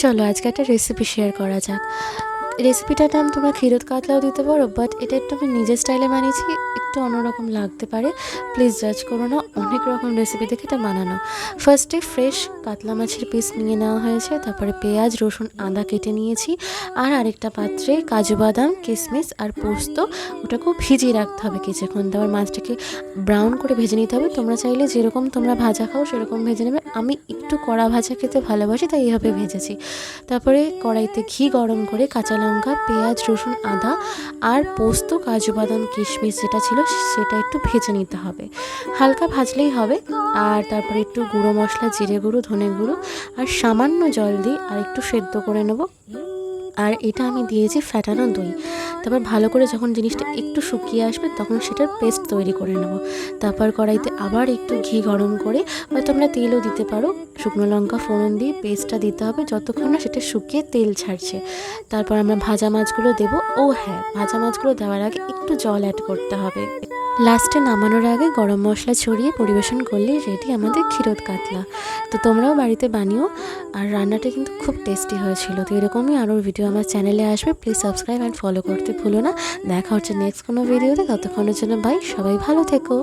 চলো আজকে একটা রেসিপি শেয়ার করা যাক। রেসিপিটার নাম তোমরা ক্ষীরোদ কাতলাও দিতে পারো, বাট এটা একটু আমি নিজের স্টাইলে বানিয়েছি, একটু অন্যরকম লাগতে পারে। প্লিজ জাজ করো না, অনেক রকম রেসিপি দেখে এটা বানানো। ফার্স্টে ফ্রেশ কাতলা মাছের পিস নিয়ে নেওয়া হয়েছে, তারপরে পেঁয়াজ রসুন আদা কেটে নিয়েছি, আর আরেকটা পাত্রে কাজু বাদাম কিশমিশ আর পোস্ত, ওটাকেও ভিজিয়ে রাখতে হবে কিছুক্ষণ। তারপর মাছটাকে ব্রাউন করে ভেজে নিতে হবে। তোমরা চাইলে যেরকম তোমরা ভাজা খাও সেরকম ভেজে নেবে, আমি একটু কড়া ভাজা খেতে ভালোবাসি তাই এইভাবে ভেজেছি। তারপরে কড়াইতে ঘি গরম করে কাঁচা লঙ্কা পেঁয়াজ রসুন আদা আর পোস্ত কাজু বাদাম কিশমিশ যেটা ছিল সেটা একটু ভেজে নিতে হবে, হালকা ভাজলেই হবে। আর তারপরে একটু গুঁড়ো মশলা জিরে গুঁড়ো ধনে গুঁড়ো আর সামান্য জল দিয়ে আর একটু সেদ্ধ করে নেব। আর এটা আমি দিয়েছি ফ্যাটানো দই। তারপর ভালো করে যখন জিনিসটা একটু শুকিয়ে আসবে তখন সেটার পেস্ট তৈরি করে নেব। তারপর কড়াইতে আবার একটু ঘি গরম করে, বা তোমরা তেলও দিতে পারো, শুকনো লঙ্কা ফোড়ন দিয়ে পেস্টটা দিতে হবে যতক্ষণ না সেটা শুকিয়ে তেল ছাড়ছে। তারপর আমরা ভাজা মাছগুলো দেবো। ও হ্যাঁ, ভাজা মাছগুলো দেওয়ার আগে একটু জল অ্যাড করতে হবে। লাস্টে নামানোর আগে গরম মশলা ছড়িয়ে পরিবেশন করলেই রেডি আমাদের ক্ষীরোদ কাতলা। তো তোমরাও বাড়িতে বানিও। আর রান্নাটা কিন্তু খুব টেস্টি হয়েছিল। তো এরকমই আরও ভিডিও আমার চ্যানেলে আসবে, প্লিজ সাবস্ক্রাইব অ্যান্ড ফলো করতে ভুলো না। দেখা হচ্ছে নেক্সট কোনো ভিডিওতে, ততক্ষণের জন্য বাই, সবাই ভালো থেকো।